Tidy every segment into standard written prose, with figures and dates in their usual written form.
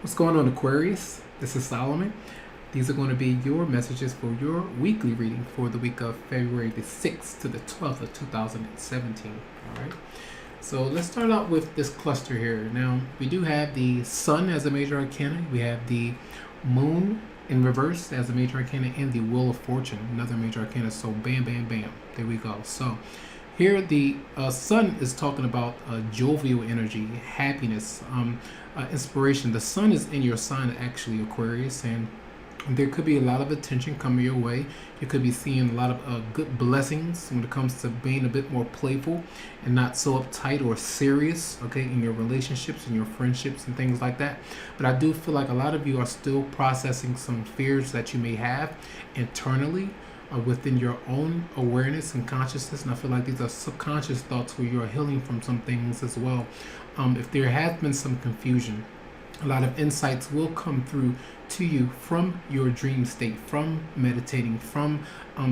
What's going on, Aquarius? This is Solomon. These are going to be your messages for your weekly reading for the week of February the 6th to the 12th of 2017. All right. So let's start out with this cluster here. Now, we do have the Sun as a major arcana. We have the Moon in reverse as a major arcana, and the Wheel of Fortune, another major arcana. So bam, bam, bam. There we go. So here the Sun is talking about jovial energy, happiness, inspiration. The Sun is in your sign, actually, Aquarius, and there could be a lot of attention coming your way. You could be seeing a lot of good blessings when it comes to being a bit more playful and not so uptight or serious, okay, in your relationships and your friendships and things like that. But I do feel like a lot of you are still processing some fears that you may have internally within your own awareness and consciousness, and I feel like these are subconscious thoughts where you're healing from some things as well. If there has been some confusion, a lot of insights will come through to you from your dream state, from meditating, from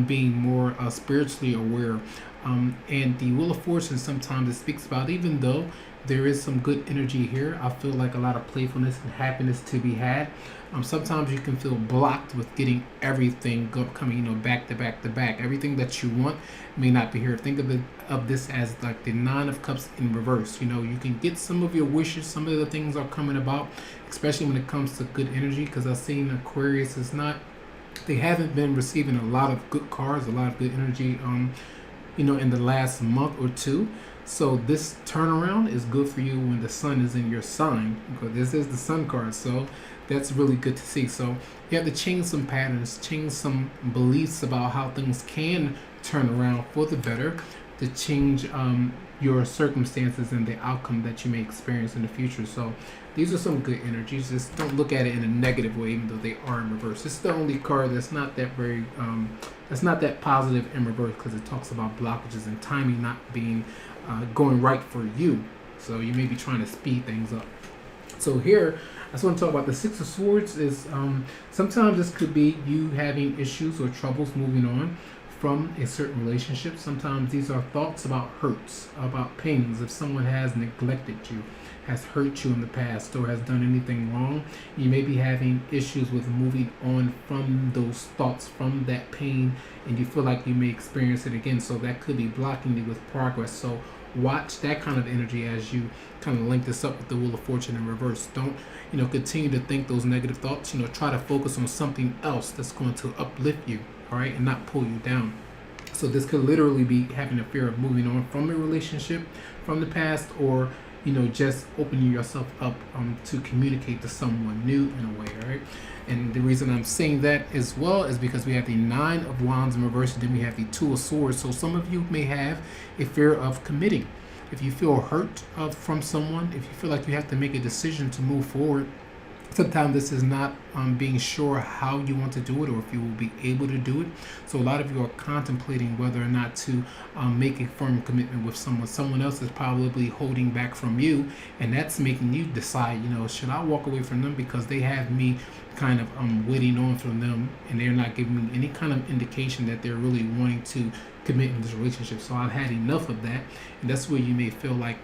being more spiritually aware. And the Wheel of Fortune, sometimes it speaks about, even though there is some good energy here, I feel like a lot of playfulness and happiness to be had. Sometimes you can feel blocked with getting everything coming, back to back to back. Everything that you want may not be here. Think of this as like the Nine of Cups in reverse. You can get some of your wishes. Some of the things are coming about, especially when it comes to good energy, because I've seen Aquarius is not, they haven't been receiving a lot of good cards, a lot of good energy, in the last month or two. So this turnaround is good for you when the Sun is in your sign, because this is the Sun card. So that's really good to see. So you have to change some patterns, change some beliefs about how things can turn around for the better, to change your circumstances and the outcome that you may experience in the future. So these are some good energies. Just don't look at it in a negative way, even though they are in reverse. It's the only card that's not that very that's not that positive in reverse, because it talks about blockages and timing not being going right for you. So you may be trying to speed things up. So here I just want to talk about the Six of Swords. Is sometimes this could be you having issues or troubles moving on from a certain relationship. Sometimes these are thoughts about hurts, about pains. If someone has neglected you, has hurt you in the past, or has done anything wrong, you may be having issues with moving on from those thoughts, from that pain, and you feel like you may experience it again. So that could be blocking you with progress. So watch that kind of energy as you kind of link this up with the Wheel of Fortune in reverse. Don't continue to think those negative thoughts. Try to focus on something else that's going to uplift you, all right, and not pull you down. So this could literally be having a fear of moving on from a relationship from the past, or just opening yourself up to communicate to someone new in a way, all right? And the reason I'm saying that as well is because we have the Nine of Wands in reverse, and then we have the Two of Swords. So some of you may have a fear of committing. If you feel hurt from someone, if you feel like you have to make a decision to move forward, sometimes this is not being sure how you want to do it, or if you will be able to do it. So a lot of you are contemplating whether or not to make a firm commitment with someone. Someone else is probably holding back from you, and that's making you decide, should I walk away from them because they have me kind of waiting on from them, and they're not giving me any kind of indication that they're really wanting to commit in this relationship. So I've had enough of that, and that's where you may feel like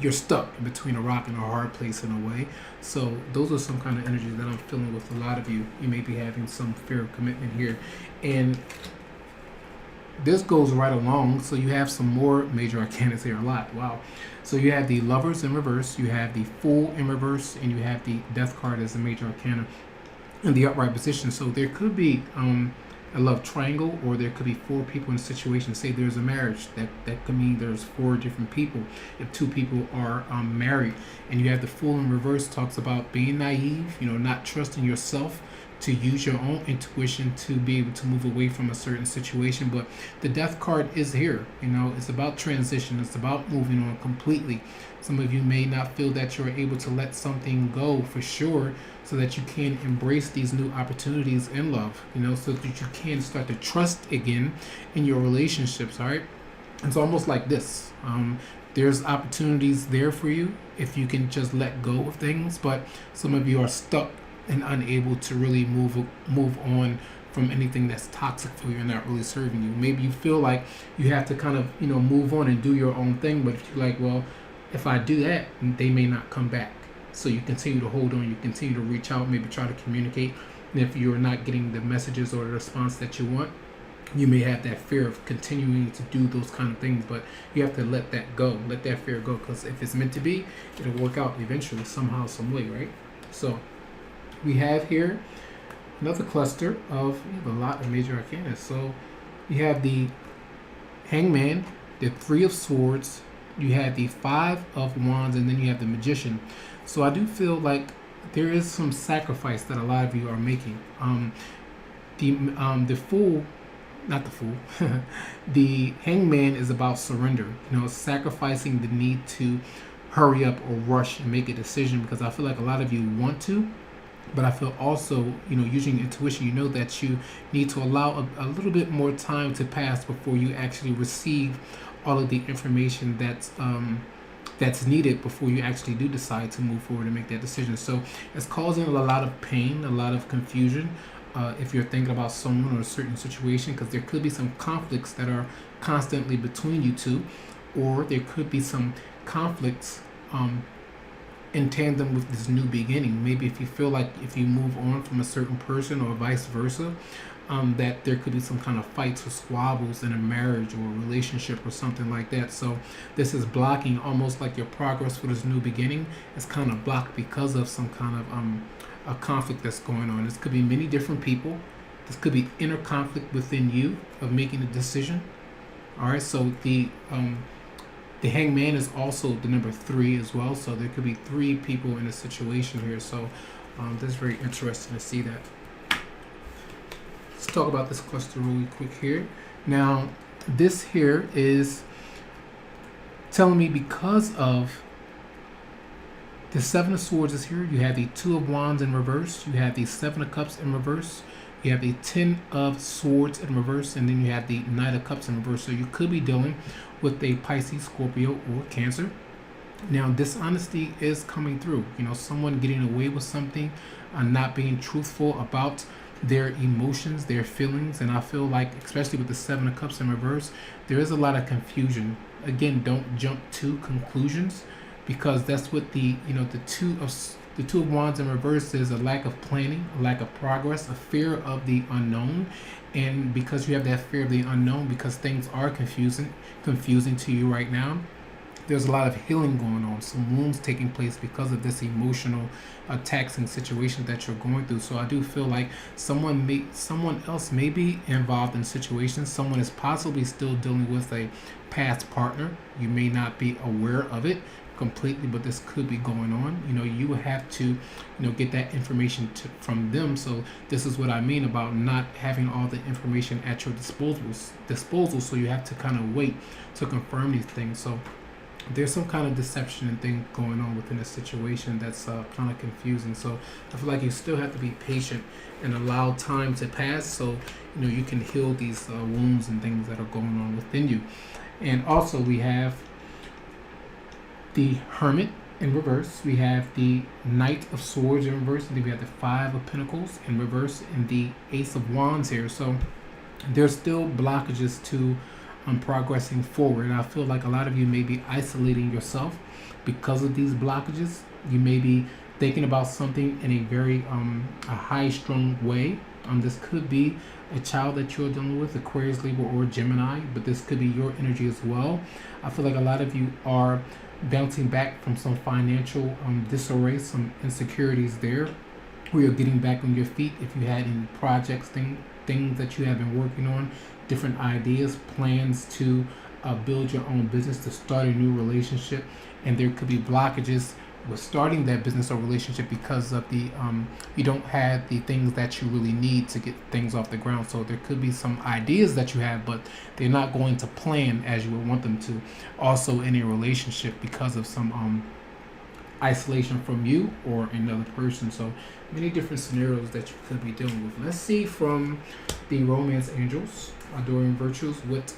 you're stuck between a rock and a hard place in a way. So those are some kind of energies that I'm feeling with a lot of you. You may be having some fear of commitment here, and this goes right along. So you have some more major arcanas here, a lot. Wow. So you have the Lovers in reverse, you have the Fool in reverse, and you have the Death card as a major arcana in the upright position. So there could be a love triangle, or there could be four people in a situation. Say there's a marriage, that could mean there's four different people. If two people are married, and you have the Fool in reverse, talks about being naive, not trusting yourself to use your own intuition to be able to move away from a certain situation. But the Death card is here. It's about transition. It's about moving on completely. Some of you may not feel that you're able to let something go for sure, so that you can embrace these new opportunities in love, so that you can start to trust again in your relationships, all right? It's almost like this. There's opportunities there for you if you can just let go of things, but some of you are stuck and unable to really move on from anything that's toxic for you and not really serving you. Maybe you feel like you have to kind of, move on and do your own thing, but if you're like, well, if I do that, they may not come back. So you continue to hold on, you continue to reach out, maybe try to communicate. And if you're not getting the messages or the response that you want, you may have that fear of continuing to do those kind of things, but you have to let that go, let that fear go, because if it's meant to be, it'll work out eventually, somehow, some way, right? So we have here another cluster of, we have a lot of major arcana. So you have the Hangman, the Three of Swords, you have the Five of Wands, and then you have the Magician. So I do feel like there is some sacrifice that a lot of you are making. The Fool, not the Fool, the Hangman is about surrender, sacrificing the need to hurry up or rush and make a decision, because I feel like a lot of you want to, but I feel also, using intuition, you know that you need to allow a little bit more time to pass before you actually receive all of the information that's needed before you actually do decide to move forward and make that decision. So it's causing a lot of pain, a lot of confusion, if you're thinking about someone or a certain situation, because there could be some conflicts that are constantly between you two, or there could be some conflicts in tandem with this new beginning. Maybe if you feel like if you move on from a certain person or vice versa, that there could be some kind of fights or squabbles in a marriage or a relationship or something like that. So this is blocking, almost like your progress for this new beginning is kind of blocked because of some kind of a conflict that's going on. This could be many different people. This could be inner conflict within you of making a decision. All right, so the Hangman is also the number 3 as well. So there could be 3 people in a situation here. So this is very interesting to see that. Let's talk about this cluster really quick here. Now, this here is telling me because of the Seven of Swords is here. You have the Two of Wands in reverse. You have the Seven of Cups in reverse. You have the 10 of Swords in reverse. And then you have the Knight of Cups in reverse. So you could be dealing with a Pisces, Scorpio, or Cancer. Now, dishonesty is coming through. Someone getting away with something, not being truthful about their emotions, their feelings. And I feel like, especially with the Seven of Cups in reverse, there is a lot of confusion. Again, don't jump to conclusions, because that's what the Two of Wands in reverse is: a lack of planning, a lack of progress, a fear of the unknown. And because you have that fear of the unknown, because things are confusing to you right now, there's a lot of healing going on, some wounds taking place because of this emotional taxing situation that you're going through. So I do feel like someone else may be involved in situations. Someone is possibly still dealing with a past partner. You may not be aware of it completely, but this could be going on. You would have to get that information from them. So this is what I mean about not having all the information at your disposal. So you have to kind of wait to confirm these things. So there's some kind of deception and thing going on within a situation that's kind of confusing. So I feel like you still have to be patient and allow time to pass, so you can heal these wounds and things that are going on within you. And also we have the Hermit in reverse. We have the Knight of Swords in reverse, and then we have the Five of Pentacles in reverse, and the Ace of Wands here. So there's still blockages to progressing forward. And I feel like a lot of you may be isolating yourself because of these blockages. You may be thinking about something in a very a high-strung way. This could be a child that you're dealing with, Aquarius, Libra, or Gemini, but this could be your energy as well. I feel like a lot of you are bouncing back from some financial disarray, some insecurities there, where you're getting back on your feet. If you had any projects, things that you have been working on, different ideas, plans to build your own business, to start a new relationship, and there could be blockages with starting that business or relationship because of the you don't have the things that you really need to get things off the ground. So there could be some ideas that you have, but they're not going to plan as you would want them to. Also in a relationship, because of some isolation from you or another person. So many different scenarios that you could be dealing with. Let's see from the romance angels, adoring virtues, what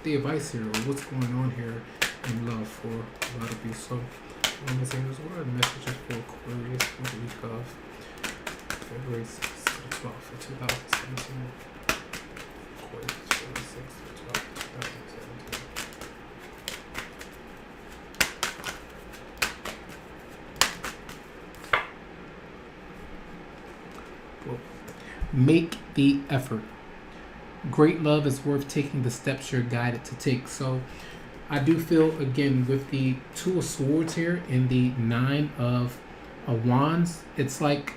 the advice here, or what's going on here in love for a lot of you. So romance angels, what are the messages for Aquarius for the week of February 6th to the 12th for 2017? Aquarius, February 6th to 12th, 2017. Whoa. Make the effort. Great love is worth taking the steps you're guided to take. So I do feel, again, with the Two of Swords here and the Nine of Wands, it's like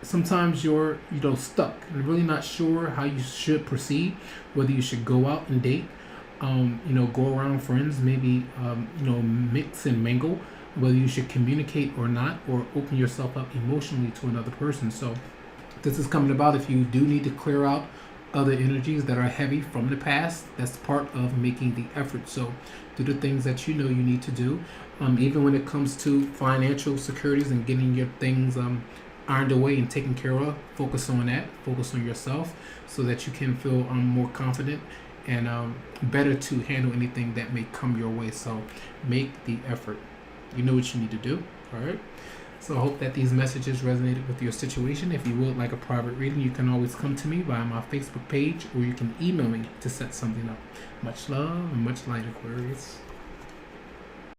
sometimes you're stuck and really not sure how you should proceed, whether you should go out and date, go around friends, maybe mix and mingle, whether you should communicate or not, or open yourself up emotionally to another person. So this is coming about if you do need to clear out other energies that are heavy from the past. That's part of making the effort. So do the things that you need to do, even when it comes to financial securities and getting your things ironed away and taken care of. Focus on that. Focus on yourself so that you can feel more confident and better to handle anything that may come your way. So make the effort. You know what you need to do. All right. So I hope that these messages resonated with your situation. If you would like a private reading, you can always come to me via my Facebook page, or you can email me to set something up. Much love and much light, Aquarius.